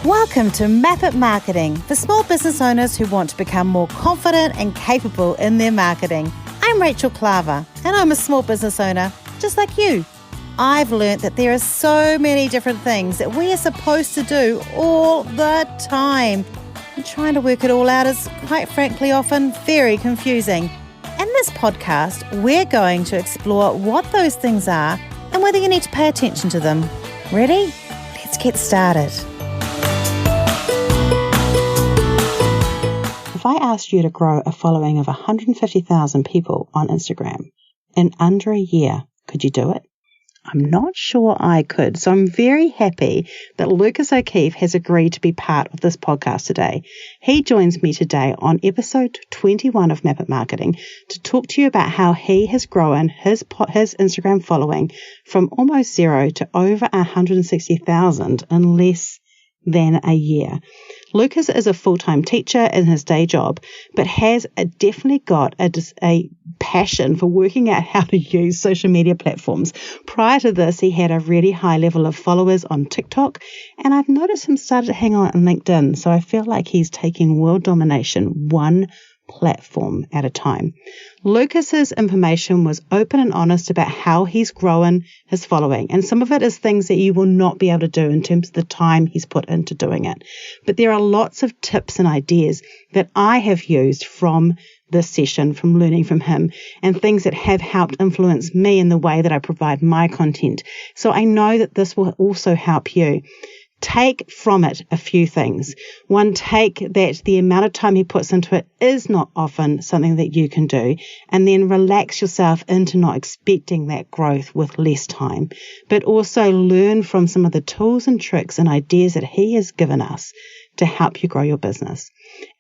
Welcome to Map It Marketing for small business owners who want to become more confident and capable in their marketing. I'm Rachel Klaver and I'm a small business owner just like you. I've learnt that there are so many different things that we are supposed to do all the time. And trying to work it all out is, quite frankly, often very confusing. In this podcast, we're going to explore what those things are and whether you need to pay attention to them. Ready? Let's get started. If I asked you to grow a following of 150,000 people on Instagram in under a year, could you do it? I'm not sure I could. So I'm very happy that Lucas O'Keefe has agreed to be part of this podcast today. He joins me today on episode 21 of Map It Marketing to talk to you about how he has grown his Instagram following from almost zero to over 160,000 in less than a year. Lucas is a full-time teacher in his day job, but has definitely got a passion for working out how to use social media platforms. Prior to this, he had a really high level of followers on TikTok, and I've noticed him started to hang on LinkedIn, so I feel like he's taking world domination one platform at a time. Lucas's information was open and honest about how he's grown his following, and some of it is things that you will not be able to do in terms of the time he's put into doing it. But there are lots of tips and ideas that I have used from this session, from learning from him, and things that have helped influence me in the way that I provide my content. So I know that this will also help you. Take from it a few things. One, take that the amount of time he puts into it is not often something that you can do, and then relax yourself into not expecting that growth with less time, but also learn from some of the tools and tricks and ideas that he has given us to help you grow your business.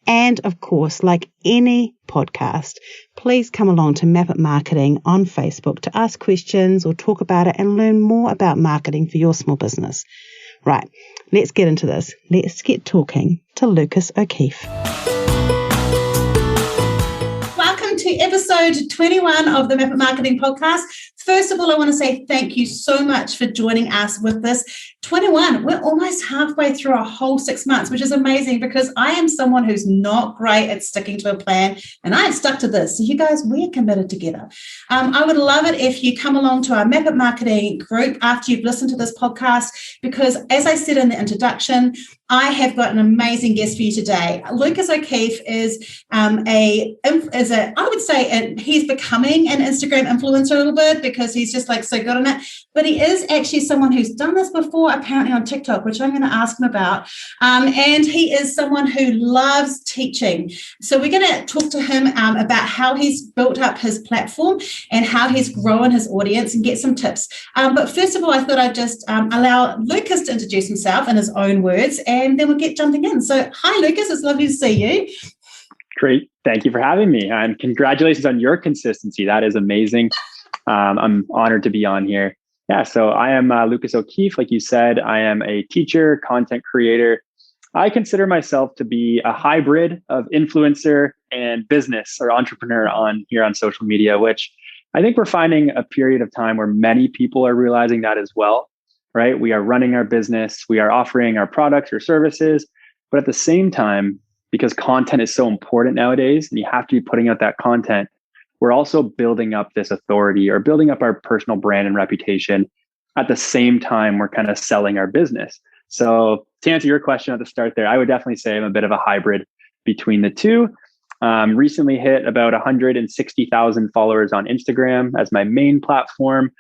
And of course, like any podcast, please come along to Map It Marketing on Facebook to ask questions or talk about it and learn more about marketing for your small business. Right, let's get into this. Let's get talking to Lucas O'Keefe. Welcome to episode 21 of the Map It Marketing podcast. First of all, I want to say thank you so much for joining us with this 21. We're almost halfway through a whole 6 months, which is amazing because I am someone who's not great at sticking to a plan, and I have stuck to this. So you guys, we're committed together. I would love it if you come along to our Map It Marketing group after you've listened to this podcast, because as I said in the introduction, I have got an amazing guest for you today. Lucas O'Keefe is he's becoming an Instagram influencer a little bit because he's just like so good on it. But he is actually someone who's done this before, apparently on TikTok, which I'm going to ask him about. And he is someone who loves teaching. So we're going to talk to him about how he's built up his platform and how he's grown his audience and get some tips. But first of all, I thought I'd just allow Lucas to introduce himself in his own words, and then we'll get jumping in. So hi, Lucas. It's lovely to see you. Great. Thank you for having me. And congratulations on your consistency. That is amazing. I'm honored to be on here. Yeah, so I am Lucas O'Keefe. Like you said, I am a teacher, content creator. I consider myself to be a hybrid of influencer and business or entrepreneur on social media, which I think we're finding a period of time where many people are realizing that as well, right? We are running our business, we are offering our products or services, but at the same time, because content is so important nowadays and you have to be putting out that content, we're also building up this authority or building up our personal brand and reputation. At the same time, we're kind of selling our business. So to answer your question at the start there, I would definitely say I'm a bit of a hybrid between the two. Recently hit about 160,000 followers on Instagram as my main platform.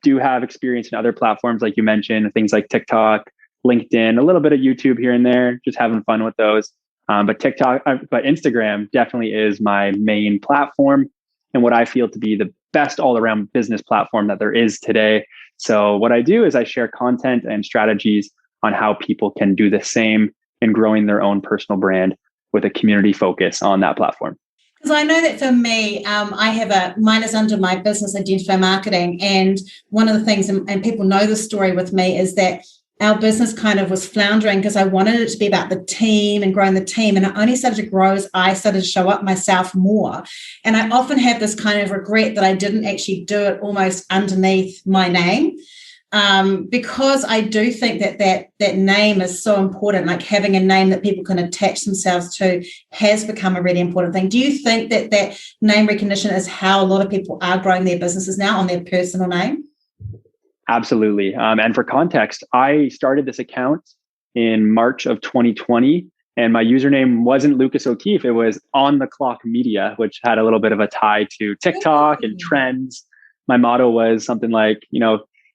Do have experience in other platforms, like you mentioned, things like TikTok, LinkedIn, a little bit of YouTube here and there, just having fun with those. But Instagram definitely is my main platform and what I feel to be the best all-around business platform that there is today. So what I do is I share content and strategies on how people can do the same in growing their own personal brand with a community focus on that platform. Because I know that for me, mine is under my business, Identify Marketing. And one of the things, and people know the story with me, is that our business kind of was floundering because I wanted it to be about the team and growing the team. And it only started to grow as I started to show up myself more. And I often have this kind of regret that I didn't actually do it almost underneath my name. because I do think that name is so important, like having a name that people can attach themselves to has become a really important thing. Do you think that name recognition is how a lot of people are growing their businesses now, on their personal name? Absolutely. And for context, I started this account in March of 2020, and my username wasn't Lucas O'Keefe. It was On the Clock Media, which had a little bit of a tie to TikTok and trends. My motto was something like,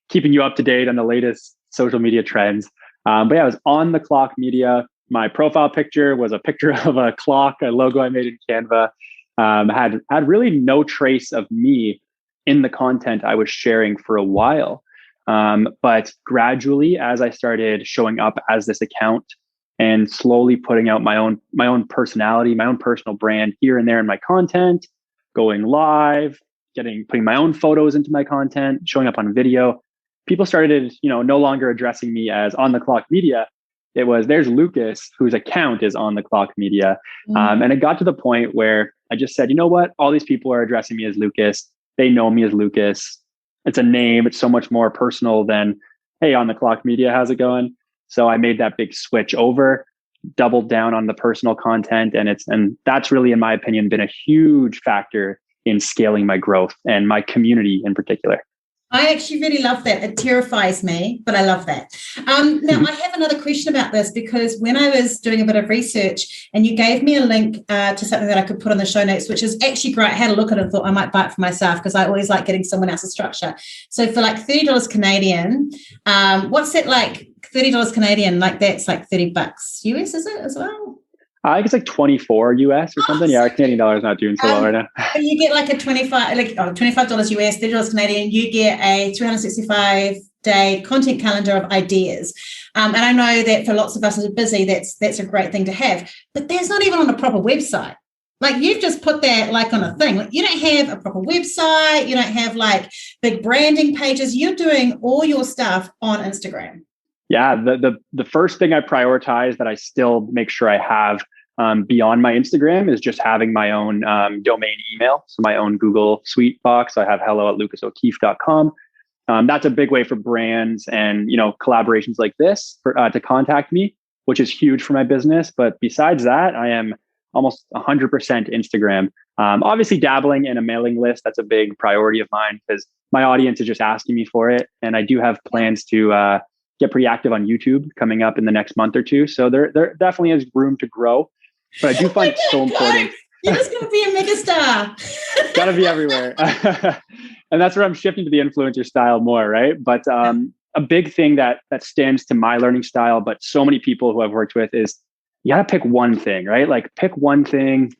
keeping you up to date on the latest social media trends. But yeah, it was On the Clock Media. My profile picture was a picture of a clock, a logo I made in Canva. Had really no trace of me in the content I was sharing for a while. But gradually, as I started showing up as this account and slowly putting out my own personality, my own personal brand here and there in my content, going live, putting my own photos into my content, showing up on video, people started, no longer addressing me as On the Clock Media. It was, there's Lucas, whose account is On the Clock Media. And it got to the point where I just said, you know what? All these people are addressing me as Lucas. They know me as Lucas. It's a name. It's so much more personal than, hey, On the Clock Media, how's it going? So I made that big switch over, doubled down on the personal content. And that's really, in my opinion, been a huge factor in scaling my growth and my community in particular. I actually really love that. It terrifies me, but I love that. Now, I have another question about this, because when I was doing a bit of research and you gave me a link to something that I could put on the show notes, which is actually great. I had a look at it and thought I might buy it for myself, because I always like getting someone else's structure. So for like $30 Canadian, what's that like? $30 Canadian, like that's like $30 US, is it as well? I think it's like 24 US or something. Yeah, our Canadian dollar is not doing so well right now. You get like a $25 US, $30 Canadian. You get a 365-day content calendar of ideas. And I know that for lots of us who are busy, that's a great thing to have. But that's not even on a proper website. Like, you've just put that like on a thing. Like, you don't have a proper website. You don't have like big branding pages. You're doing all your stuff on Instagram. Yeah, the first thing I prioritize that I still make sure I have beyond my Instagram is just having my own domain email. So my own Google Suite box. I have hello@lucasokeefe.com. That's a big way for brands and, collaborations like this to contact me, which is huge for my business. But besides that, I am almost 100% Instagram. Obviously dabbling in a mailing list. That's a big priority of mine, because my audience is just asking me for it. And I do have plans to get pretty active on YouTube coming up in the next month or two. So there definitely is room to grow. But I do find it so important. You're just going to be a megastar. Got to be everywhere. And that's where I'm shifting to the influencer style more, right? But a big thing that stands to my learning style, but so many people who I've worked with, is you got to pick one thing, right? Like, pick one thing,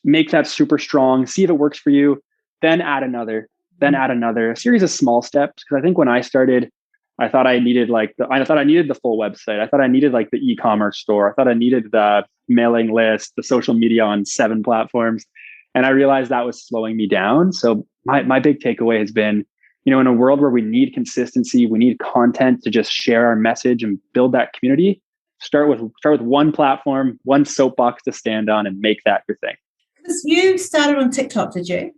make that super strong, see if it works for you, then add another, a series of small steps. Because I think when I started, I thought I needed the full website. I thought I needed like the e-commerce store. I thought I needed the mailing list, the social media on 7 platforms. And I realized that was slowing me down. So my big takeaway has been, in a world where we need consistency, we need content to just share our message and build that community. Start with one platform, one soapbox to stand on, and make that your thing. Because you started on TikTok, did you?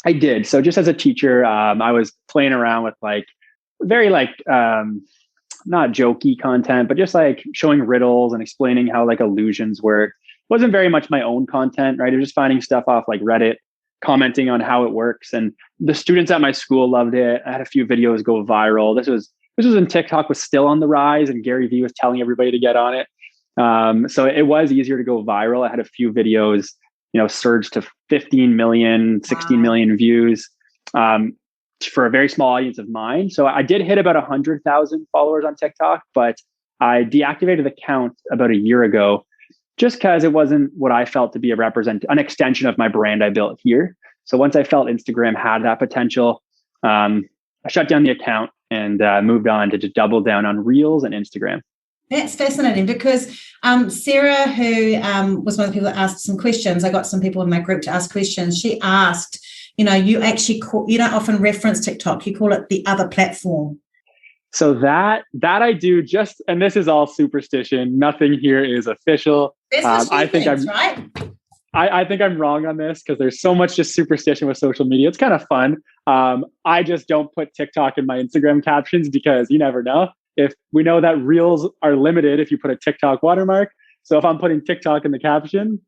I did. So just as a teacher, I was playing around with very not jokey content, but just like showing riddles and explaining how like illusions work. It wasn't very much my own content, right? It was just finding stuff off like Reddit, commenting on how it works. And the students at my school loved it. I had a few videos go viral. This was when TikTok was still on the rise and Gary Vee was telling everybody to get on it. So it was easier to go viral. I had a few videos, surge to 15 million, 16 million views. For a very small audience of mine. So I did hit about 100,000 followers on TikTok, but I deactivated the account about a year ago, just because it wasn't what I felt to be an extension of my brand I built here. So once I felt Instagram had that potential, I shut down the account and moved on to just double down on Reels and Instagram. That's fascinating, because Sarah, who was one of the people that asked some questions, I got some people in my group to ask questions. She asked, you don't often reference TikTok. You call it the other platform. So that I do and this is all superstition. Nothing here is official. That's what she thinks, right? I think I'm wrong on this because there's so much just superstition with social media. It's kind of fun. I just don't put TikTok in my Instagram captions because you never know. If we know that reels are limited if you put a TikTok watermark. So if I'm putting TikTok in the caption,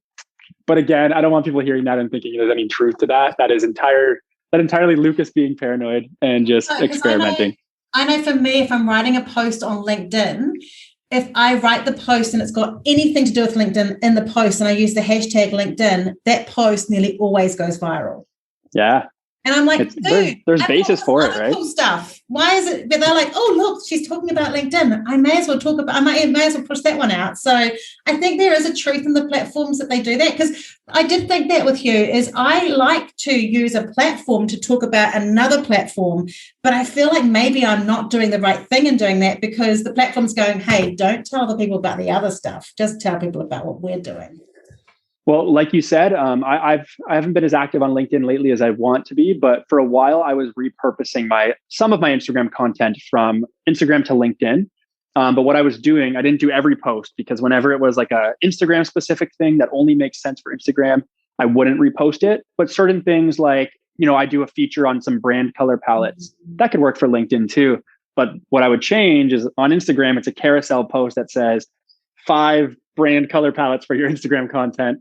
but again, I don't want people hearing that and thinking there's any truth to that. That is entirely Lucas being paranoid and just experimenting. I know for me, if I'm writing a post on LinkedIn, if I write the post and it's got anything to do with LinkedIn in the post and I use the hashtag LinkedIn, that post nearly always goes viral. Yeah. And I'm like, dude, there's basis for it, right? Cool stuff. Why is it? But they're like, oh, look, she's talking about LinkedIn. I may as well push that one out. So I think there is a truth in the platforms that they do that, because I did think that with you is I like to use a platform to talk about another platform, but I feel like maybe I'm not doing the right thing in doing that, because the platform's going, hey, don't tell the people about the other stuff. Just tell people about what we're doing. Well, like you said, I haven't been as active on LinkedIn lately as I want to be, but for a while I was repurposing some of my Instagram content from Instagram to LinkedIn. But what I was doing, I didn't do every post, because whenever it was like a Instagram specific thing that only makes sense for Instagram, I wouldn't repost it. But certain things like, I do a feature on some brand color palettes that could work for LinkedIn too. But what I would change is on Instagram, it's a carousel post that says 5 brand color palettes for your Instagram content.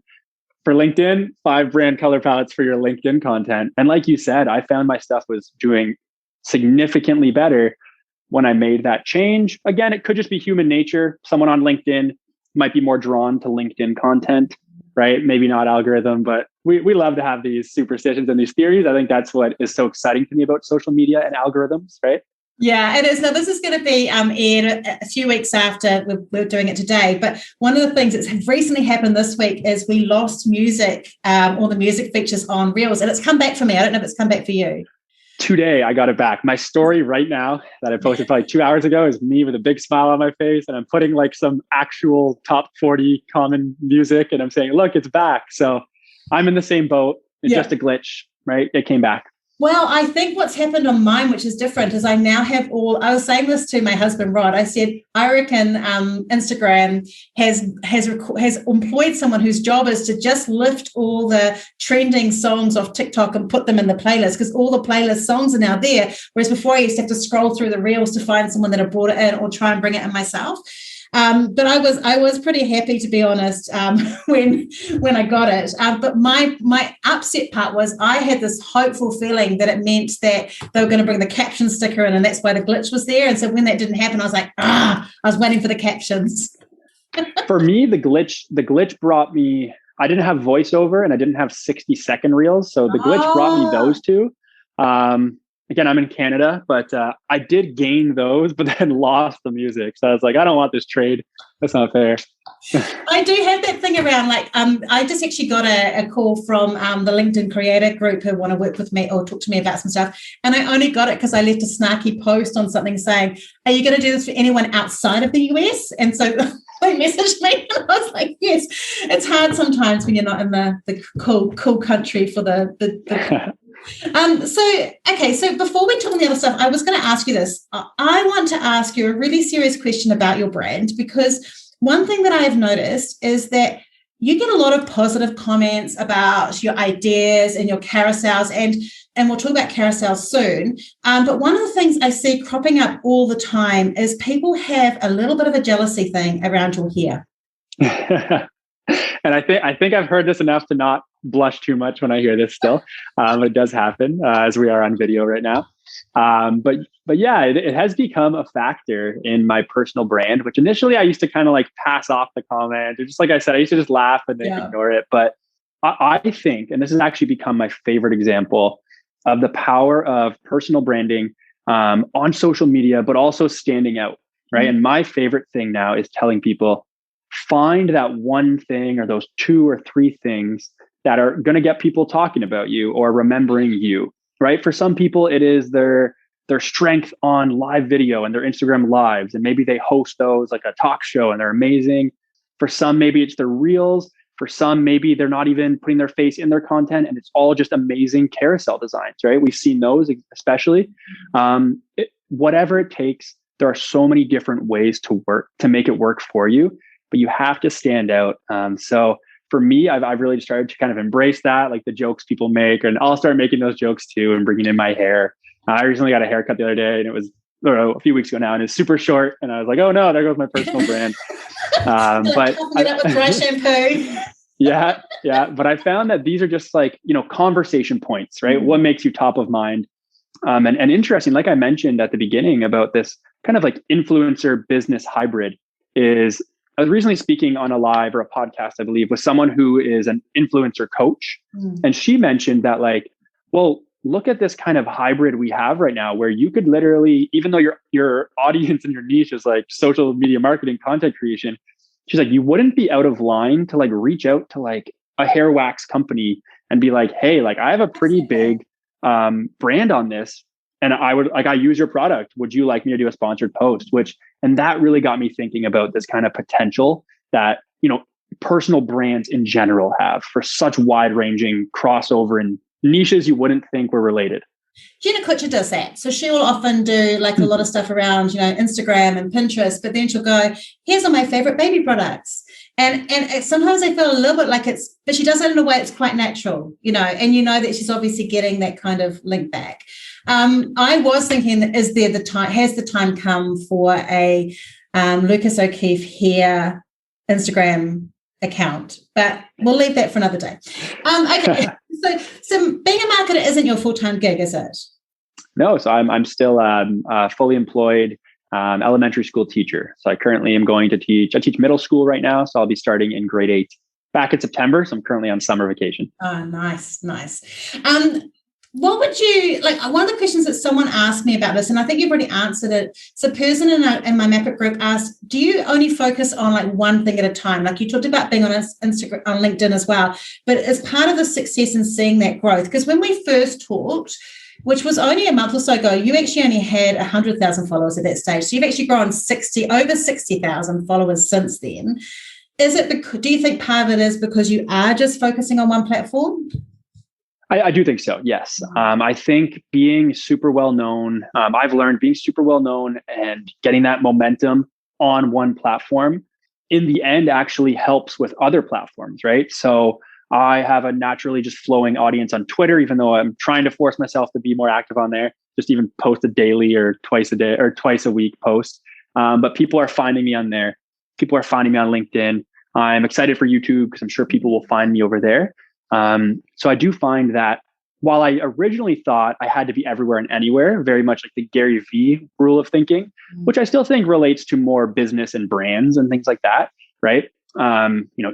For LinkedIn, 5 brand color palettes for your LinkedIn content. And like you said, I found my stuff was doing significantly better when I made that change. Again, it could just be human nature. Someone on LinkedIn might be more drawn to LinkedIn content, right? Maybe not algorithm, but we love to have these superstitions and these theories. I think that's what is so exciting to me about social media and algorithms, right? Yeah, it is. Now, this is going to be aired a few weeks after we're doing it today. But one of the things that's recently happened this week is we lost music, all the music features on Reels. And it's come back for me. I don't know if it's come back for you. Today, I got it back. My story right now that I posted probably 2 hours ago is me with a big smile on my face. And I'm putting like some actual top 40 common music. And I'm saying, look, it's back. So I'm in the same boat. It's just a glitch, right? It came back. Well, I think what's happened on mine, which is different, is I now have I was saying this to my husband, Rod. I said, I reckon Instagram has employed someone whose job is to just lift all the trending songs off TikTok and put them in the playlist, because all the playlist songs are now there. Whereas before I used to have to scroll through the reels to find someone that had brought it in or try and bring it in myself. But I was pretty happy, to be honest, when I got it. But my upset part was I had this hopeful feeling that it meant that they were going to bring the caption sticker in, and that's why the glitch was there. And so when that didn't happen, I was like, I was waiting for the captions. For me, the glitch brought me, I didn't have voiceover and I didn't have 60-second reels. So the glitch brought me those two. Again, I'm in Canada, but I did gain those, but then lost the music. So I was like, I don't want this trade. That's not fair. I do have that thing around, like, I just actually got a call from the LinkedIn creator group who want to work with me or talk to me about some stuff. And I only got it because I left a snarky post on something saying, are you going to do this for anyone outside of the US? And so they messaged me and I was like, yes. It's hard sometimes when you're not in the cool country for the So before we talk on the other stuff, I was going to ask you this. I want to ask you a really serious question about your brand, because one thing that I have noticed is that you get a lot of positive comments about your ideas and your carousels, and we'll talk about carousels soon. But one of the things I see cropping up all the time is people have a little bit of a jealousy thing around your hair. And I think I've heard this enough to not blush too much when I hear this still. It does happen as we are on video right now. But yeah, it has become a factor in my personal brand, which initially I used to kind of like pass off the comment. Or just like I said, I used to just laugh and then ignore it. But I think, and this has actually become my favorite example of the power of personal branding on social media, but also standing out, right? And my favorite thing now is telling people, find that one thing or those 2 or 3 things that are going to get people talking about you or remembering you, right? For some people, it is their strength on live video and their Instagram lives. And maybe they host those like a talk show and they're amazing. For some, maybe it's their reels. For some, maybe they're not even putting their face in their content and it's all just amazing carousel designs, right? We've seen those especially. Whatever it takes, there are so many different ways to make it work for you, but you have to stand out. So for me, I've really started to kind of embrace that, like the jokes people make, and I'll start making those jokes too and bringing in my hair. I recently got a haircut the other day, and it was a few weeks ago now, and it's super short. And I was like, oh no, there goes my personal brand. But it up with dry shampoo. Yeah. But I found that these are just like, conversation points, right? What makes you top of mind? And interesting, like I mentioned at the beginning about this kind of like influencer business hybrid is I was recently speaking on a live or a podcast, I believe, with someone who is an influencer coach. And she mentioned that like, well, look at this kind of hybrid we have right now where you could literally, even though your audience and your niche is like social media marketing, content creation, she's like, you wouldn't be out of line to like reach out to like a hair wax company and be like, hey, like I have a pretty big brand on this and I use your product. Would you like me to do a sponsored post? And that really got me thinking about this kind of potential that, personal brands in general have for such wide ranging crossover and niches you wouldn't think were related. Gina Kutcher does that. So she will often do like a lot of stuff around, Instagram and Pinterest, but then she'll go, here's all my favorite baby products. And sometimes I feel a little bit like but she does it in a way it's quite natural, and that she's obviously getting that kind of link back. I was thinking, has the time come for a Lucas O'Keefe hair Instagram account? But we'll leave that for another day. Okay. So being a marketer isn't your full-time gig, is it? No, so I'm still fully employed elementary school teacher. So I currently am going to teach. I teach middle school right now, so I'll be starting in grade 8 back in September. So I'm currently on summer vacation. Oh, nice. What would you like? One of the questions that someone asked me about this, and I think you've already answered it. So, a person in my Map It group asked, "Do you only focus on like one thing at a time?" Like you talked about being on Instagram, on LinkedIn as well, but as part of the success and seeing that growth, because when we first talked, which was only a month or so ago, you actually only had 100,000 followers at that stage. So you've actually grown over 60,000 followers since then. Do you think part of it is because you are just focusing on one platform? I do think so. Yes. I think being super well known, I've learned being super well known and getting that momentum on one platform in the end actually helps with other platforms, right? So I have a naturally just flowing audience on Twitter, even though I'm trying to force myself to be more active on there, just even post a daily or twice a week post. But people are finding me on there. People are finding me on LinkedIn. I'm excited for YouTube because I'm sure people will find me over there. So I do find that while I originally thought I had to be everywhere and anywhere, very much like the Gary Vee rule of thinking, which I still think relates to more business and brands and things like that, right?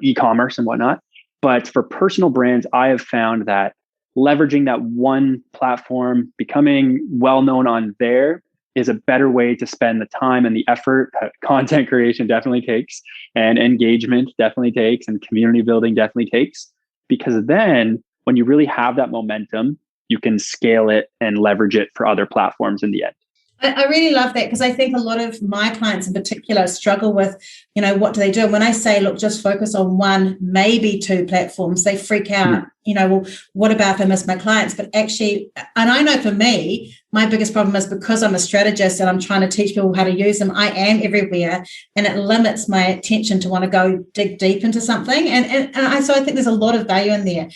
E-commerce and whatnot. But for personal brands, I have found that leveraging that one platform, becoming well-known on there is a better way to spend the time and the effort that content creation definitely takes and engagement definitely takes and community building definitely takes. Because then when you really have that momentum, you can scale it and leverage it for other platforms in the end. I really love that because I think a lot of my clients in particular struggle with, what do they do? And when I say, look, just focus on one, maybe two platforms, they freak out, well, what about if I miss my clients? But actually, and I know for me, my biggest problem is because I'm a strategist and I'm trying to teach people how to use them, I am everywhere and it limits my attention to want to go dig deep into something. So I think there's a lot of value in there.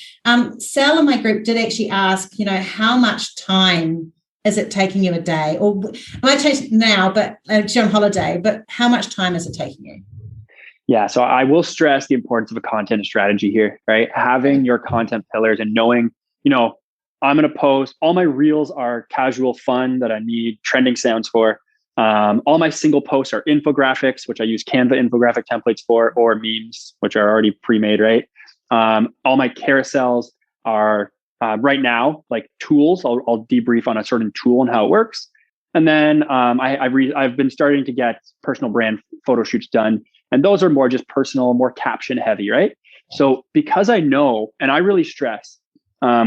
Sal in my group did actually ask, how much time is it taking you a day? Or I might change now, but you're on holiday, but how much time is it taking you? Yeah, so I will stress the importance of a content strategy here, right? Having your content pillars and knowing, I'm going to post, all my reels are casual fun that I need trending sounds for. All my single posts are infographics, which I use Canva infographic templates for, or memes, which are already pre-made, right? All my carousels are right now, like tools. I'll debrief on a certain tool and how it works. And then I've been starting to get personal brand photo shoots done. And those are more just personal, more caption heavy, right? So because I know, and I really stress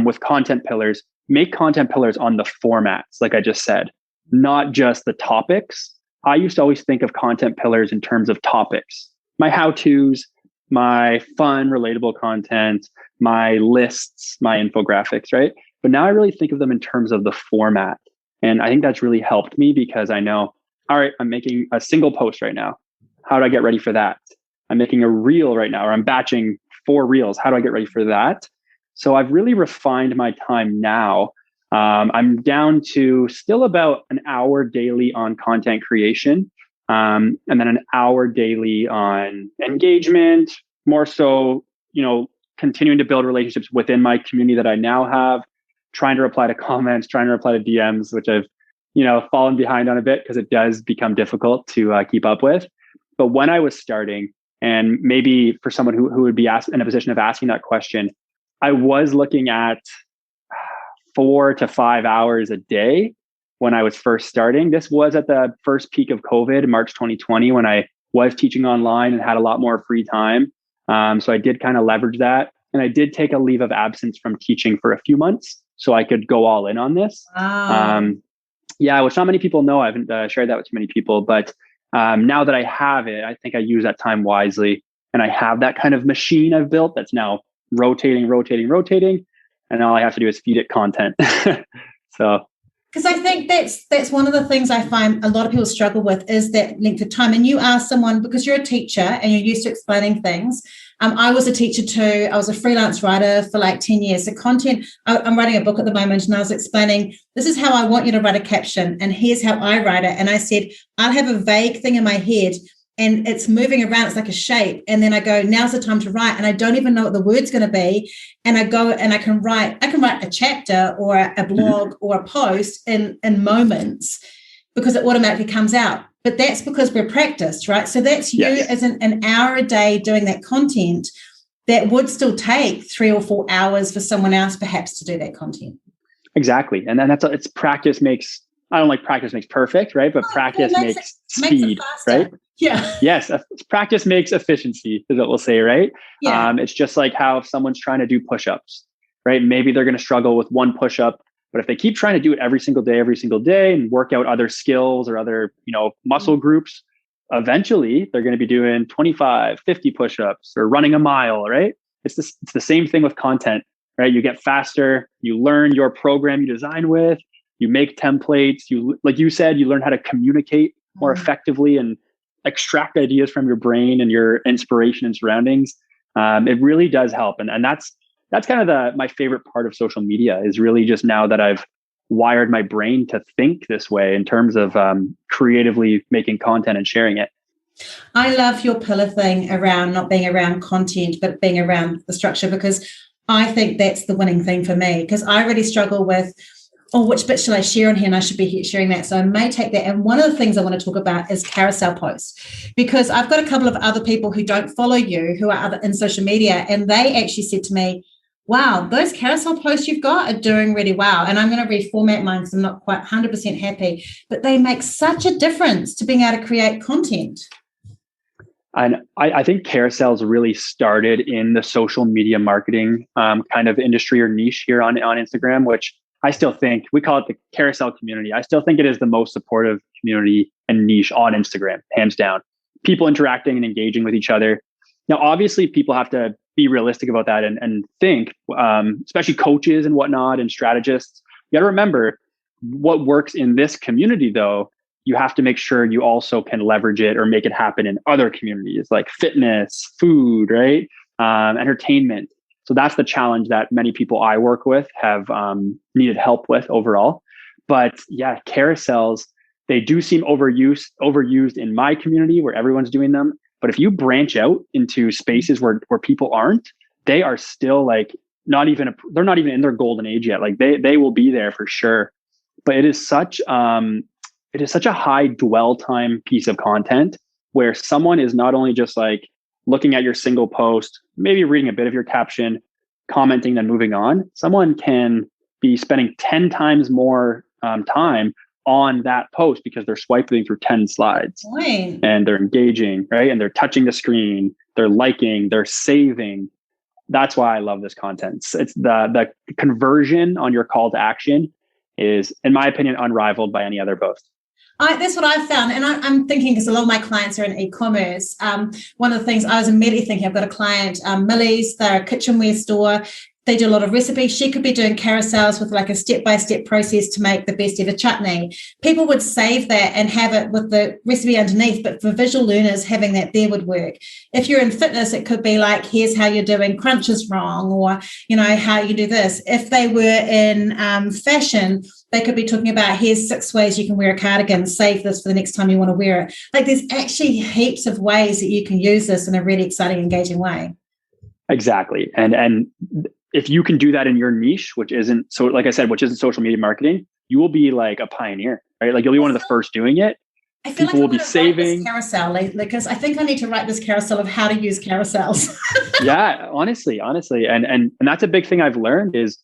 with content pillars, make content pillars on the formats, like I just said, not just the topics. I used to always think of content pillars in terms of topics, my how-tos, my fun, relatable content, my lists, my infographics, right? But now I really think of them in terms of the format. And I think that's really helped me because I know, all right, I'm making a single post right now. How do I get ready for that? I'm making a reel right now, or I'm batching for Reels. How do I get ready for that? So I've really refined my time now. I'm down to still about an hour daily on content creation, and then an hour daily on engagement, more so, continuing to build relationships within my community that I now have, trying to reply to comments, trying to reply to DMs, which I've, fallen behind on a bit because it does become difficult to keep up with. But when I was starting, and maybe for someone who would be asked in a position of asking that question, I was looking at 4 to 5 hours a day when I was first starting. This was at the first peak of COVID, March 2020, when I was teaching online and had a lot more free time. So I did kind of leverage that. And I did take a leave of absence from teaching for a few months so I could go all in on this. Wow. Which not many people know. I haven't shared that with too many people. But now that I have it, I think I use that time wisely. And I have that kind of machine I've built that's now rotating. And all I have to do is feed it content. So, because I think that's one of the things I find a lot of people struggle with is that length of time. And you are someone, because you're a teacher and you're used to explaining things. I was a teacher too. I was a freelance writer for like 10 years. So content, I'm writing a book at the moment, and I was explaining, this is how I want you to write a caption, and here's how I write it. And I said, I'll have a vague thing in my head, and it's moving around. It's like a shape. And then I go, now's the time to write. And I don't even know what the word's going to be. And I go and I can write a chapter or a blog or a post in moments, because it automatically comes out. But that's because we're practiced, right? So that's you as an hour a day doing that content that would still take 3 or 4 hours for someone else perhaps to do that content. Exactly. And then it's practice makes, I don't like practice makes perfect, right? But practice makes speed, right? Yeah. Yes. Practice makes efficiency is what we'll say, right? Yeah. It's just like how if someone's trying to do push-ups, right? Maybe they're going to struggle with one push-up, but if they keep trying to do it every single day and work out other skills or other, muscle groups, eventually they're going to be doing 25, 50 push-ups or running a mile, right? It's the same thing with content, right? You get faster, you learn your program you design with, you make templates, like you said, you learn how to communicate more effectively and extract ideas from your brain and your inspiration and surroundings. It really does help. And that's kind of my favorite part of social media, is really just now that I've wired my brain to think this way in terms of creatively making content and sharing it. I love your pillar thing around not being around content, but being around the structure, because I think that's the winning thing for me, because I really struggle with, which bit shall I share on here? And I should be sharing that. So I may take that. And one of the things I want to talk about is carousel posts, because I've got a couple of other people who don't follow you, who are in social media, and they actually said to me, wow, those carousel posts you've got are doing really well. And I'm going to reformat mine because I'm not quite 100% happy, but they make such a difference to being able to create content. And I think carousels really started in the social media marketing kind of industry or niche here on Instagram, which I still think we call it the carousel community. I still think it is the most supportive community and niche on Instagram, hands down. People interacting and engaging with each other. Now, obviously, people have to be realistic about that and think, especially coaches and whatnot and strategists. You got to remember what works in this community, though. You have to make sure you also can leverage it or make it happen in other communities like fitness, food, right? Entertainment. So that's the challenge that many people I work with have needed help with overall. But yeah, carousels, they do seem overused in my community where everyone's doing them. But if you branch out into spaces where people aren't, they are still like they're not even in their golden age yet. Like they will be there for sure. But it is such a high dwell time piece of content where someone is not only just like looking at your single post, maybe reading a bit of your caption, commenting, then moving on. Someone can be spending 10 times more time on that post because they're swiping through 10 slides and they're engaging, right? And they're touching the screen, they're liking, they're saving. That's why I love this content. It's the conversion on your call to action is, in my opinion, unrivaled by any other post. That's what I've found. And I'm thinking, because a lot of my clients are in e-commerce. One of the things I was immediately thinking, I've got a client, Millie's, they're a kitchenware store. they do a lot of recipes. She could be doing carousels with like a step-by-step process to make the best ever chutney. People would save that and have it with the recipe underneath, but for visual learners, having that there would work. If you're in fitness, it could be like, here's how you're doing crunches wrong, or, how you do this. If they were in fashion, they could be talking about, here's 6 ways you can wear a cardigan, save this for the next time you want to wear it. Like, there's actually heaps of ways that you can use this in a really exciting, engaging way. Exactly. And if you can do that in your niche, which isn't, so like I said, which isn't social media marketing, you will be like a pioneer, right? Like, you'll be one of the first doing it. I feel People like will be saving carousel, because I think I need to write this carousel of how to use carousels. Yeah, honestly. And that's a big thing I've learned is,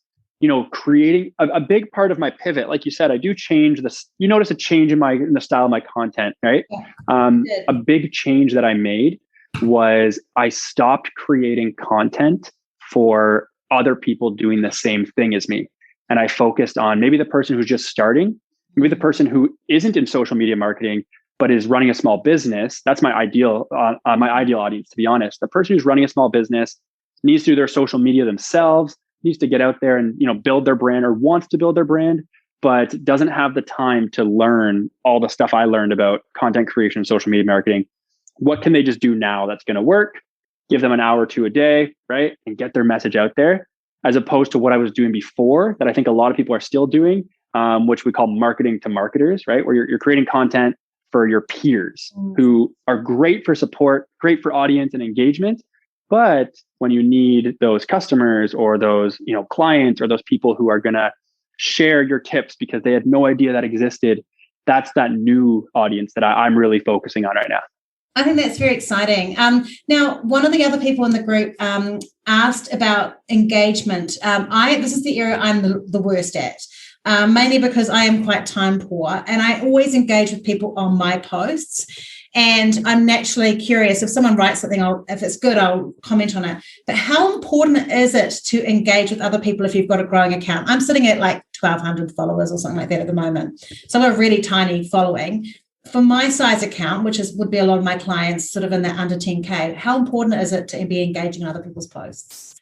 creating a big part of my pivot. Like you said, I do change this. You notice a change in the style of my content, right? Yeah. A big change that I made was I stopped creating content for other people doing the same thing as me. And I focused on maybe the person who's just starting, maybe the person who isn't in social media marketing, but is running a small business. That's my ideal audience, to be honest. The person who's running a small business needs to do their social media themselves, needs to get out there and, build their brand, or wants to build their brand, but doesn't have the time to learn all the stuff I learned about content creation and social media marketing. What can they just do now that's going to work? Give them an hour or 2 a day, right? And get their message out there, as opposed to what I was doing before that I think a lot of people are still doing, which we call marketing to marketers, right? Where you're creating content for your peers who are great for support, great for audience and engagement. But when you need those customers or those, clients, or those people who are going to share your tips because they had no idea that existed, that's that new audience that I'm really focusing on right now. I think that's very exciting. Now, one of the other people in the group asked about engagement. This is the area I'm the worst at, mainly because I am quite time poor, and I always engage with people on my posts. And I'm naturally curious. If someone writes something, if it's good, I'll comment on it. But how important is it to engage with other people if you've got a growing account? I'm sitting at like 1,200 followers or something like that at the moment. So I've got a really tiny following. For my size account, which would be a lot of my clients sort of in that under 10K, how important is it to be engaging in other people's posts?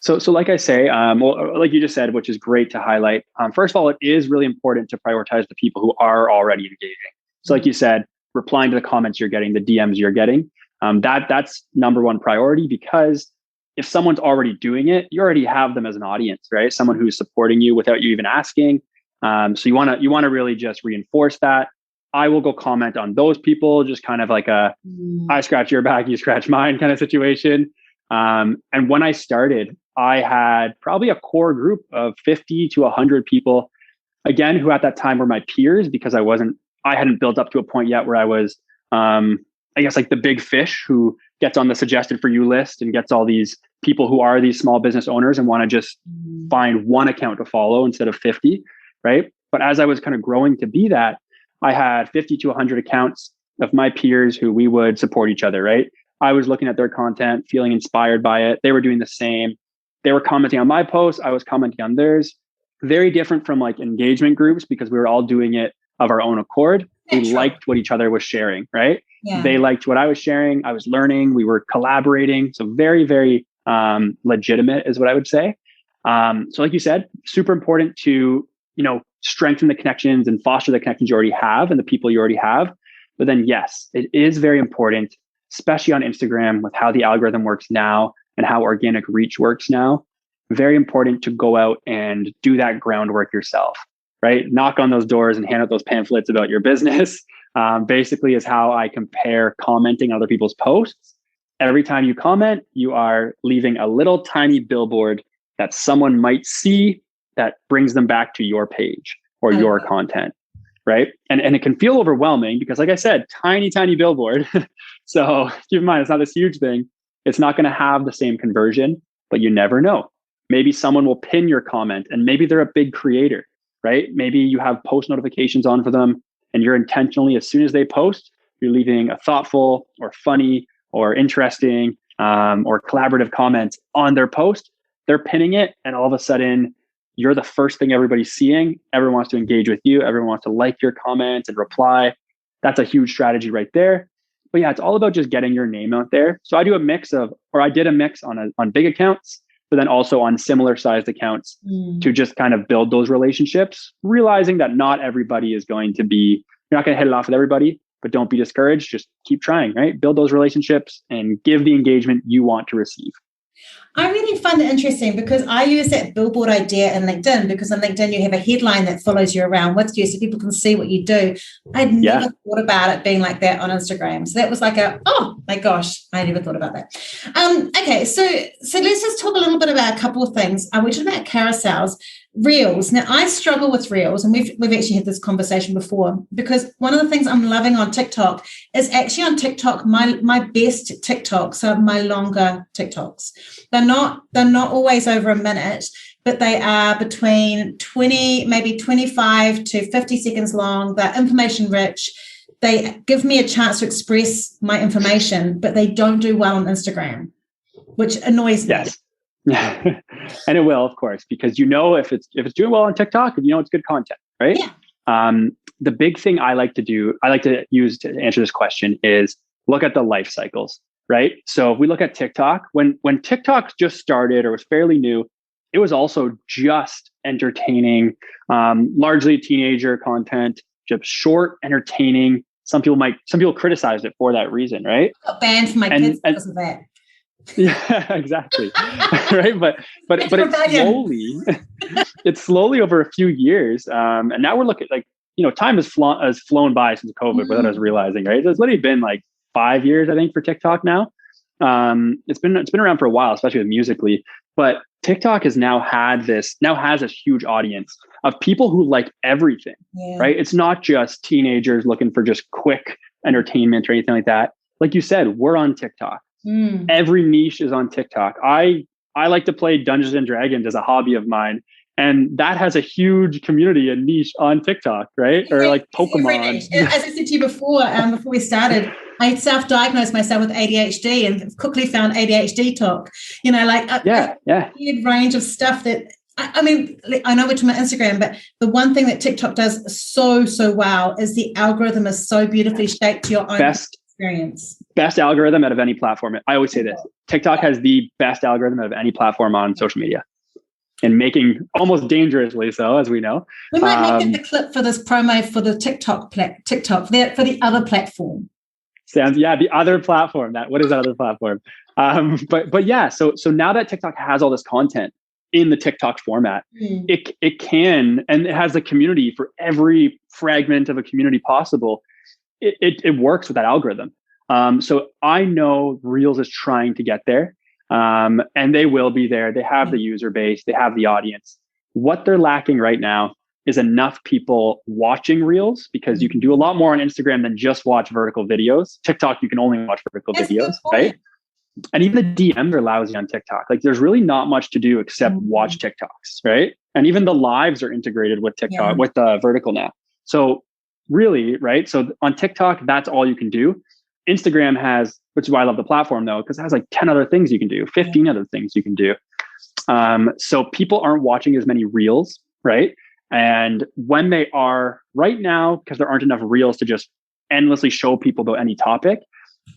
So like I say, like you just said, which is great to highlight. First of all, it is really important to prioritize the people who are already engaging. So like you said, replying to the comments you're getting, the DMs you're getting, that's number one priority, because if someone's already doing it, you already have them as an audience, right? Someone who's supporting you without you even asking. So you want to really just reinforce that. I will go comment on those people, just kind of like I scratch your back, you scratch mine kind of situation. And when I started, I had probably a core group of 50 to 100 people, again, who at that time were my peers, because I hadn't built up to a point yet where I was, I guess, like the big fish who gets on the suggested for you list and gets all these people who are these small business owners and want to just find one account to follow instead of 50, right? But as I was kind of growing to be that, I had 50 to 100 accounts of my peers who we would support each other, right? I was looking at their content, feeling inspired by it. They were doing the same. They were commenting on my posts. I was commenting on theirs. Very different from like engagement groups, because we were all doing it of our own accord. We liked what each other was sharing, right? Yeah. They liked what I was sharing. I was learning. We were collaborating. So very, very legitimate is what I would say. So like you said, super important to, strengthen the connections and foster the connections you already have and the people you already have. But then, yes, it is very important, especially on Instagram with how the algorithm works now and how organic reach works now. Very important to go out and do that groundwork yourself, right? Knock on those doors and hand out those pamphlets about your business. Basically is how I compare commenting on other people's posts. Every time you comment, you are leaving a little tiny billboard that someone might see that brings them back to your page or your content, right? And it can feel overwhelming because, like I said, tiny billboard. So keep in mind, it's not this huge thing. It's not going to have the same conversion, but you never know. Maybe someone will pin your comment and maybe they're a big creator, right? Maybe you have post notifications on for them and you're intentionally, as soon as they post, you're leaving a thoughtful or funny or interesting or collaborative comment on their post. They're pinning it and all of a sudden you're the first thing everybody's seeing. Everyone wants to engage with you. Everyone wants to like your comments and reply. That's a huge strategy right there. But yeah, it's all about just getting your name out there. So I did a mix on big accounts. but then also on similar sized accounts to just kind of build those relationships, realizing that not everybody is going to be, you're not going to hit it off with everybody, but don't be discouraged. Just keep trying, right? Build those relationships and give the engagement you want to receive. I really find it interesting because I use that billboard idea in LinkedIn, because on LinkedIn you have a headline that follows you around with you so people can see what you do. I'd never thought about it being like that on Instagram. So that was like oh my gosh, I never thought about that. Okay, so let's just talk a little bit about a couple of things. We talked about carousels, reels. Now I struggle with reels, and we've actually had this conversation before, because one of the things I'm loving on TikTok is actually on TikTok, my best TikToks are my longer TikToks. They're not always over a minute, but they are between 20, maybe 25 to 50 seconds long. They're information rich. They give me a chance to express my information, but they don't do well on Instagram, which annoys me. Yes. And it will, of course, because if it's doing well on TikTok, it's good content, right? Yeah. The big thing I like to use to answer this question is look at the life cycles, right? So if we look at TikTok, when TikTok just started or was fairly new, it was also just entertaining, largely teenager content, just short, entertaining. Some people criticized it for that reason, right? I got banned from my kids because of that. Yeah, exactly. Right. But it's slowly over a few years. And now we're looking time has flown by since COVID without us realizing, right? It's literally been like 5 years, I think, for TikTok now. It's been around for a while, especially with Musical.ly, but TikTok has this huge audience of people who like everything, right? It's not just teenagers looking for just quick entertainment or anything like that. Like you said, we're on TikTok. Every niche is on TikTok. I like to play Dungeons and Dragons as a hobby of mine, and that has a huge community and niche on TikTok, right? Or like Pokemon. As I said to you before we started, I self-diagnosed myself with ADHD and quickly found ADHD talk. A weird range of stuff that. I mean, I know we're talking about Instagram, but the one thing that TikTok does so well is the algorithm is so beautifully shaped to your own experience. Best algorithm out of any platform. I always say this. TikTok has the best algorithm of any platform on social media, and making almost dangerously so, as we know. We might make it the clip for this promo for the TikTok for the other platform. The other platform. What is that other platform? But yeah, so now that TikTok has all this content in the TikTok format, it can, and it has the community for every fragment of a community possible. It works with that algorithm. So I know Reels is trying to get there, and they will be there. They have the user base, they have the audience. What they're lacking right now is enough people watching Reels, because you can do a lot more on Instagram than just watch vertical videos. TikTok, you can only watch vertical videos, right? And even the DMs are lousy on TikTok. Like, there's really not much to do except watch TikToks, right? And even the lives are integrated with TikTok, with the vertical now. So really, right? So on TikTok, that's all you can do. Instagram has, which is why I love the platform though, because it has like 10 other things you can do, 15 other things you can do. So people aren't watching as many Reels, right? And when they are right now, because there aren't enough Reels to just endlessly show people about any topic,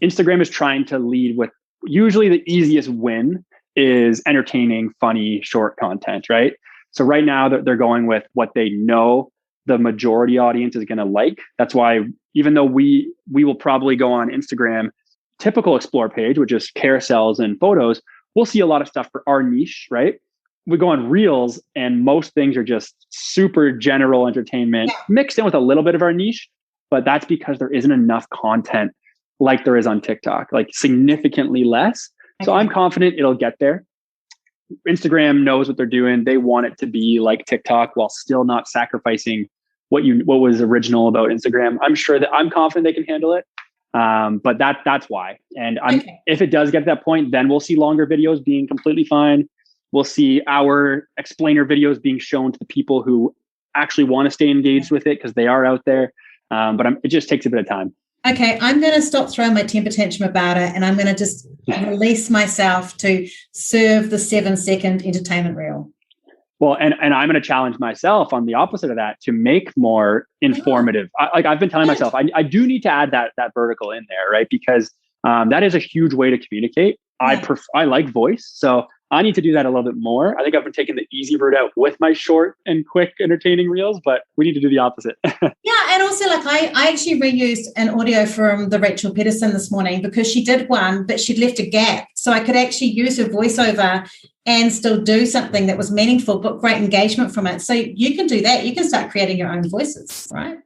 Instagram is trying to lead with, usually the easiest win is entertaining, funny, short content, right? So right now they're going with what they know the majority audience is going to like. That's why, even though we will probably go on Instagram, typical explore page, which is carousels and photos, we'll see a lot of stuff for our niche, right? We go on Reels and most things are just super general entertainment mixed in with a little bit of our niche, but that's because there isn't enough content like there is on TikTok, like significantly less. So I'm confident it'll get there. Instagram knows what they're doing. They want it to be like TikTok while still not sacrificing what was original about Instagram. I'm confident they can handle it. But that's why. And if it does get to that point, then we'll see longer videos being completely fine. We'll see our explainer videos being shown to the people who actually want to stay engaged with it, because they are out there. But it just takes a bit of time. Okay, I'm going to stop throwing my temper tantrum about it, and I'm going to just release myself to serve the 7-second entertainment reel. Well, and I'm going to challenge myself on the opposite of that to make more informative. I've been telling myself, I do need to add that vertical in there, right? Because that is a huge way to communicate. I like voice, so I need to do that a little bit more. I think I've been taking the easy route out with my short and quick entertaining reels, but we need to do the opposite. Yeah, and also like I actually reused an audio from the Rachel Pedersen this morning because she did one, but she'd left a gap. So I could actually use her voiceover and still do something that was meaningful, but great engagement from it. So you can do that. You can start creating your own voices, right?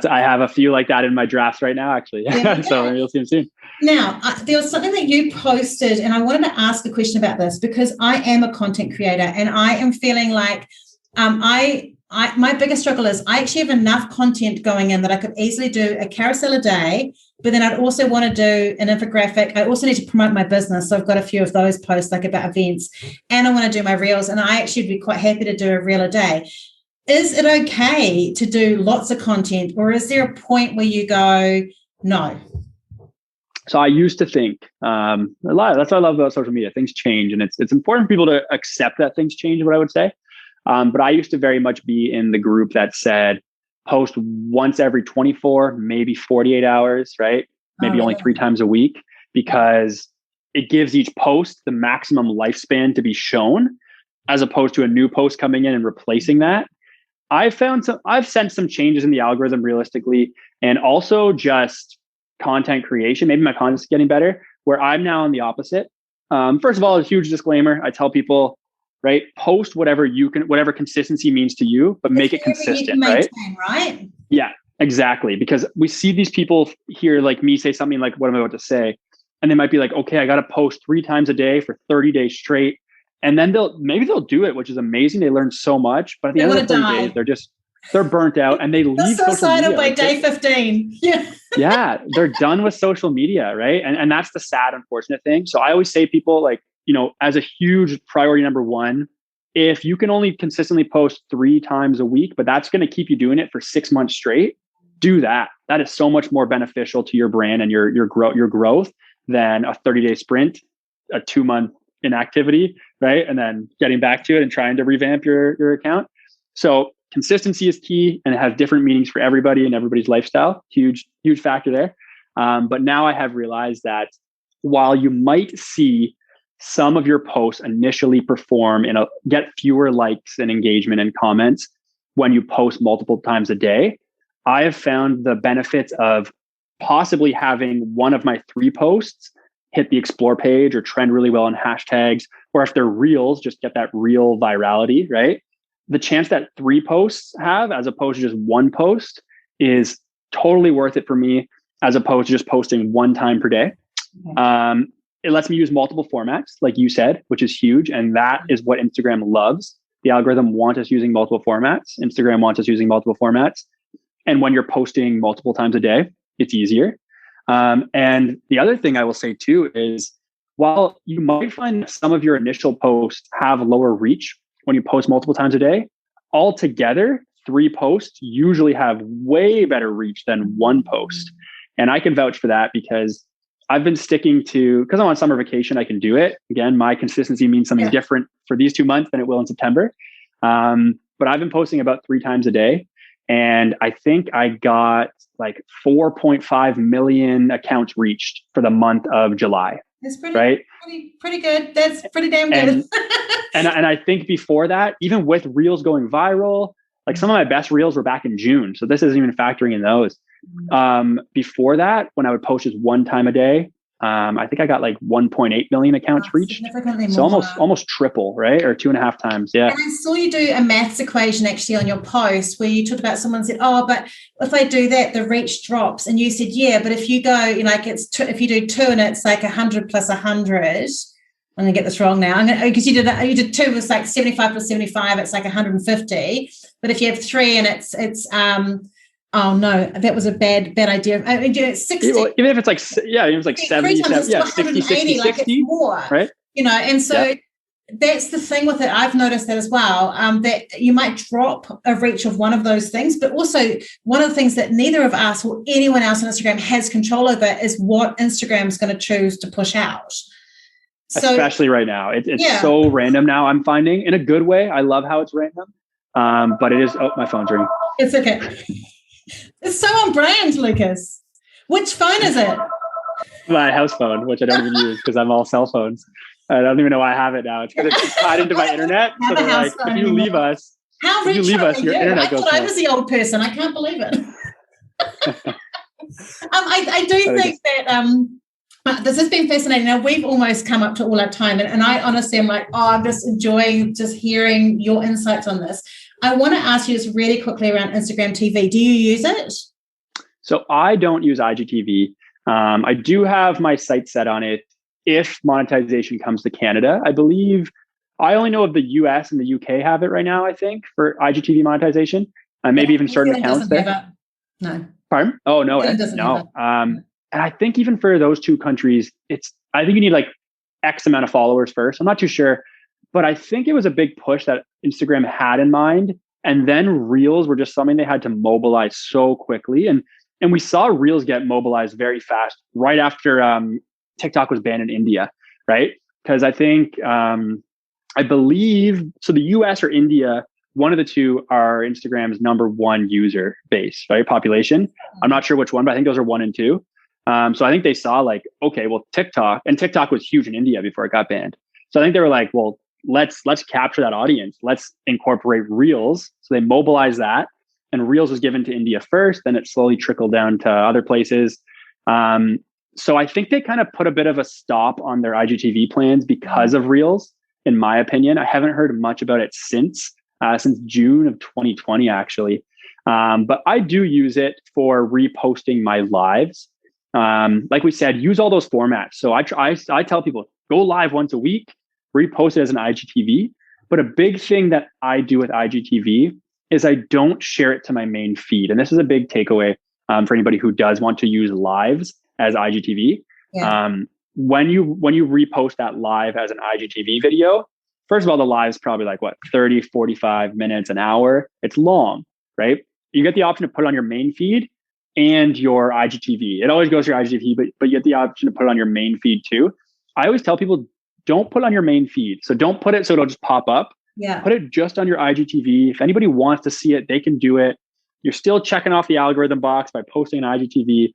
I have a few like that in my drafts right now, actually. Yeah. So maybe you'll see them soon. Now, there was something that you posted, and I wanted to ask a question about this because I am a content creator and I am feeling like my biggest struggle is I actually have enough content going in that I could easily do a carousel a day, but then I'd also want to do an infographic. I also need to promote my business. So I've got a few of those posts like about events, and I want to do my reels, and I actually would be quite happy to do a reel a day. Is it okay to do lots of content, or is there a point where you go, no? So I used to think a lot. That's what I love about social media. Things change, and it's important for people to accept that things change, what I would say. But I used to very much be in the group that said post once every 24, maybe 48 hours, right? Maybe only 3 times a week, because it gives each post the maximum lifespan to be shown, as opposed to a new post coming in and replacing that. I've sensed some changes in the algorithm realistically, and also just content creation. Maybe my content's getting better, where I'm now on the opposite. First of all, a huge disclaimer. I tell people, right, post whatever you can, whatever consistency means to you, but make it consistent, right? Yeah, exactly. Because we see these people here, like me, say something like what I'm about to say, and they might be like, okay, I got to post 3 times a day for 30 days straight. And then they'll do it, which is amazing. They learn so much, but at the end of the 30 days, they're burnt out and they leave social media by day 15. Yeah. Yeah, they're done with social media, right? And that's the sad, unfortunate thing. So I always say people, like, as a huge priority number 1, if you can only consistently post 3 times a week, but that's going to keep you doing it for 6 months straight, do that. That is so much more beneficial to your brand and your growth than a 30-day sprint, a 2-month inactivity, right? And then getting back to it and trying to revamp your account. So consistency is key, and it has different meanings for everybody and everybody's lifestyle. Huge factor there. But now I have realized that while you might see some of your posts initially perform get fewer likes and engagement and comments when you post multiple times a day, I have found the benefits of possibly having one of my 3 posts hit the explore page or trend really well in hashtags, or if they're reels, just get that reel virality, right? The chance that 3 posts have, as opposed to just 1 post, is totally worth it for me, as opposed to just posting 1 time per day. Okay. It lets me use multiple formats, like you said, which is huge. And that is what Instagram loves. The algorithm wants us using multiple formats. Instagram wants us using multiple formats. And when you're posting multiple times a day, it's easier. And the other thing I will say too is, while you might find some of your initial posts have lower reach when you post multiple times a day, altogether, 3 posts usually have way better reach than 1 post. And I can vouch for that because I've been sticking to, because I'm on summer vacation, I can do it. Again, my consistency means something different for these 2 months than it will in September. But I've been posting about 3 times a day. And I think I got like 4.5 million accounts reached for the month of July. That's pretty good. That's pretty damn good. And I think before that, even with reels going viral, like some of my best reels were back in June. So this isn't even factoring in those. Before that, when I would post just 1 time a day, I think I got like 1.8 million accounts reached. So almost triple, right? Or 2.5 times. Yeah. And I saw you do a maths equation actually on your post where you talked about someone said, oh, but if I do that, the reach drops. And you said, yeah, but if you go, if you do 2 and it's like 100 plus 100, I'm going to get this wrong now. Because you did 2 was like 75 plus 75, it's like 150. But if you have 3 and it's oh no, that was a bad idea. I mean, it's 60. Even if it's like, even if it's like 70, 60, 60, like it's more, right? And so that's the thing with it. I've noticed that as well, that you might drop a reach of one of those things, but also one of the things that neither of us or anyone else on Instagram has control over is what Instagram is going to choose to push out. So, especially right now. It's so random now, I'm finding, in a good way. I love how it's random. But it is, my phone's ringing. It's okay. It's so on brand, Lucas. Which phone is it? My house phone, which I don't even use because I'm all cell phones. I don't even know why I have it now. It's because it's tied into my internet. So they're like, if you leave us, your internet goes. I thought I was the old person. I can't believe it. I do think that this has been fascinating. Now, we've almost come up to all our time, and I honestly am like, I'm just enjoying just hearing your insights on this. I want to ask you just really quickly around Instagram TV. Do you use it? So I don't use IGTV. I do have my sights set on it if monetization comes to Canada. I believe I only know of the US and the UK have it right now, I think, for IGTV monetization. Maybe even certain accounts there. No. Pardon? Oh, no. No. And I think even for those two countries, I think you need like X amount of followers first. I'm not too sure, but I think it was a big push that Instagram had in mind. And then Reels were just something they had to mobilize so quickly. And we saw Reels get mobilized very fast right after TikTok was banned in India, right? Because I think, I believe, so the US or India, one of the two are Instagram's number one user base, right? Population. I'm not sure which one, but I think those are 1 and 2. So I think they saw like, okay, well, TikTok was huge in India before it got banned. So I think they were like, well, let's capture that audience. Let's incorporate Reels. So they mobilized that, and Reels was given to India first, then it slowly trickled down to other places. So I think they kind of put a bit of a stop on their IGTV plans because of Reels, in my opinion. I haven't heard much about it since June of 2020, actually. But I do use it for reposting my lives. Like we said, use all those formats. So I tell people, go live once a week, repost it as an IGTV. But a big thing that I do with IGTV is I don't share it to my main feed. And this is a big takeaway for anybody who does want to use lives as IGTV. Yeah. When you repost that live as an IGTV video, first of all, the live is probably like 30, 45 minutes, an hour. It's long, right? You get the option to put it on your main feed and your IGTV. It always goes to your IGTV, but you get the option to put it on your main feed too. I always tell people, don't put it on your main feed. So don't put it so it'll just pop up. Yeah. Put it just on your IGTV. If anybody wants to see it, they can do it. You're still checking off the algorithm box by posting an IGTV,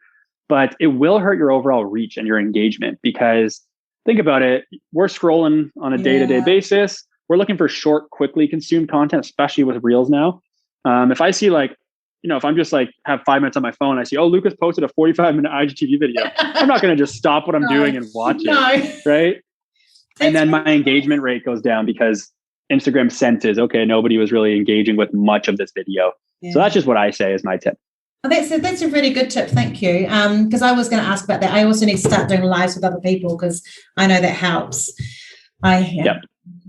but it will hurt your overall reach and your engagement, because think about it. We're scrolling on a day-to-day basis. We're looking for short, quickly consumed content, especially with Reels now. If I see if I'm just have 5 minutes on my phone, I see, Lucas posted a 45-minute IGTV video. I'm not going to just stop what I'm doing and watch it, right? And then my engagement rate goes down because Instagram senses, okay, nobody was really engaging with much of this video. Yeah. So that's just what I say is my tip. Oh, that's a really good tip. Thank you. Because I was going to ask about that. I also need to start doing lives with other people because I know that helps. Yep.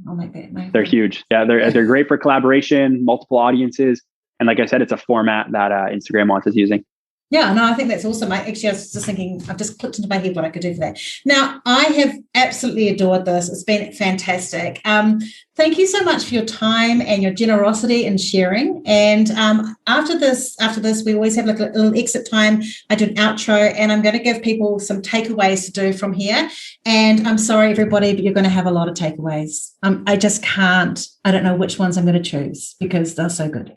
I'll make that. They're huge. Yeah, they're great for collaboration, multiple audiences. And like I said, it's a format that Instagram wants us using. Yeah, no, I think that's awesome. I was just thinking, I've just clicked into my head what I could do for that. Now, I have absolutely adored this. It's been fantastic. Thank you so much for your time and your generosity in sharing. And after this, we always have a little exit time. I do an outro, and I'm going to give people some takeaways to do from here. And I'm sorry, everybody, but you're going to have a lot of takeaways. I just can't. I don't know which ones I'm going to choose because they're so good.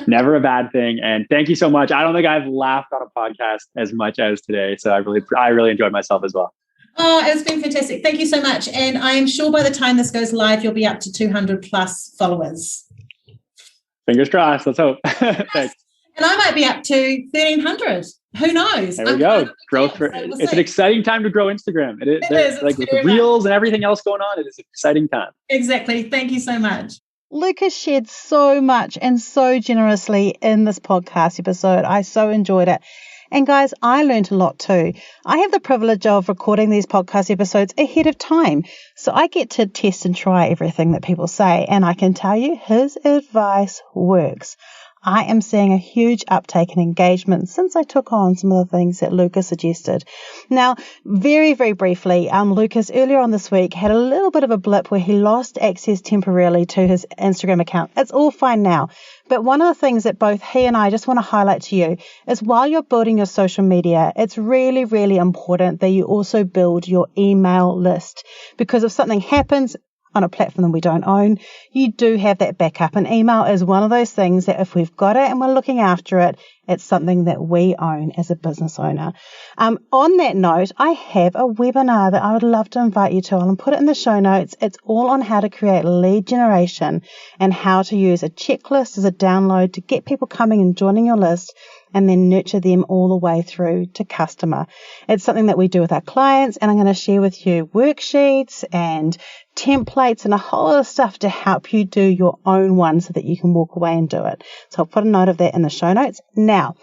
Never a bad thing. And thank you so much. I don't think I've laughed on a podcast as much as today. So I really enjoyed myself as well. Oh, it's been fantastic. Thank you so much. And I am sure by the time this goes live, you'll be up to 200 plus followers. Fingers crossed. Let's hope. Thanks. And I might be up to 1,300. Who knows? There we go. It's an exciting time to grow Instagram. It is. Like with the Reels and everything else going on, it is an exciting time. Exactly. Thank you so much. Lucas shared so much and so generously in this podcast episode. I so enjoyed it. And guys, I learned a lot too. I have the privilege of recording these podcast episodes ahead of time. So I get to test and try everything that people say. And I can tell you his advice works. I am seeing a huge uptake in engagement since I took on some of the things that Lucas suggested. Now, very, very briefly, Lucas earlier on this week had a little bit of a blip where he lost access temporarily to his Instagram account. It's all fine now. But one of the things that both he and I just want to highlight to you is while you're building your social media, it's really, really important that you also build your email list, because if something happens, on a platform that we don't own, you do have that backup. And email is one of those things that if we've got it and we're looking after it, it's something that we own as a business owner. On that note, I have a webinar that I would love to invite you to. I'll put it in the show notes. It's all on how to create lead generation and how to use a checklist as a download to get people coming and joining your list and then nurture them all the way through to customer. It's something that we do with our clients, and I'm going to share with you worksheets and templates and a whole lot of stuff to help you do your own one so that you can walk away and do it. So I'll put a note of that in the show notes. Now,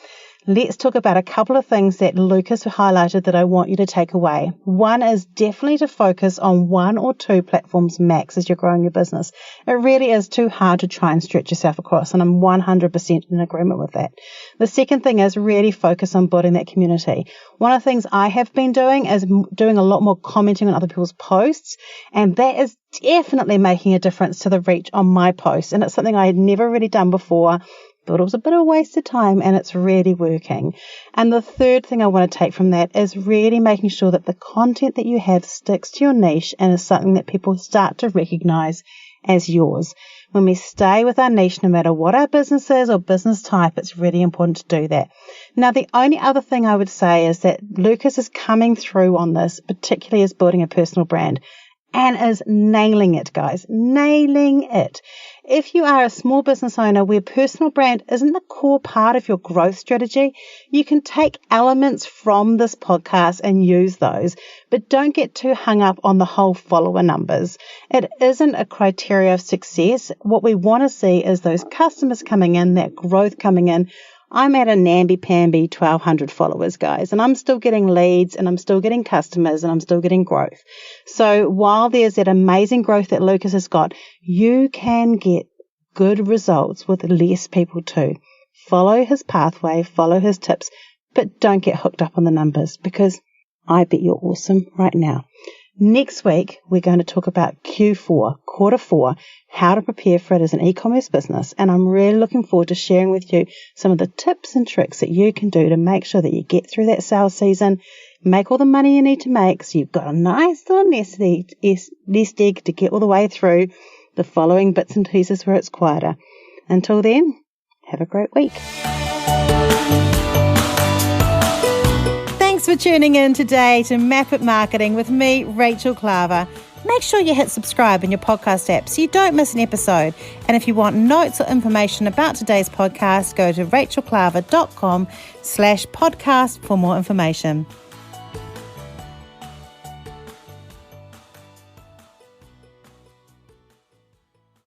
let's talk about a couple of things that Lucas highlighted that I want you to take away. One is definitely to focus on 1 or 2 platforms max as you're growing your business. It really is too hard to try and stretch yourself across, and I'm 100% in agreement with that. The second thing is really focus on building that community. One of the things I have been doing is doing a lot more commenting on other people's posts, and that is definitely making a difference to the reach on my posts, and it's something I had never really done before. Thought it was a bit of a waste of time, and it's really working. And the third thing I want to take from that is really making sure that the content that you have sticks to your niche and is something that people start to recognize as yours. When we stay with our niche, no matter what our business is or business type, it's really important to do that. Now, the only other thing I would say is that Lucas is coming through on this, particularly as building a personal brand, and is nailing it, guys, nailing it. If you are a small business owner where personal brand isn't the core part of your growth strategy, you can take elements from this podcast and use those, but don't get too hung up on the whole follower numbers. It isn't a criteria of success. What we want to see is those customers coming in, that growth coming in. I'm at a namby-pamby 1,200 followers, guys, and I'm still getting leads, and I'm still getting customers, and I'm still getting growth. So while there's that amazing growth that Lucas has got, you can get good results with less people too. Follow his pathway, follow his tips, but don't get hooked up on the numbers, because I bet you're awesome right now. Next week, we're going to talk about Q4, quarter 4, how to prepare for it as an e-commerce business. And I'm really looking forward to sharing with you some of the tips and tricks that you can do to make sure that you get through that sales season, make all the money you need to make so you've got a nice little nest egg to get all the way through the following bits and pieces where it's quieter. Until then, have a great week. Thanks for tuning in today to Map It Marketing with me, Rachel Klaver. Make sure you hit subscribe in your podcast app so you don't miss an episode. And if you want notes or information about today's podcast, go to rachelklaver.com/podcast for more information.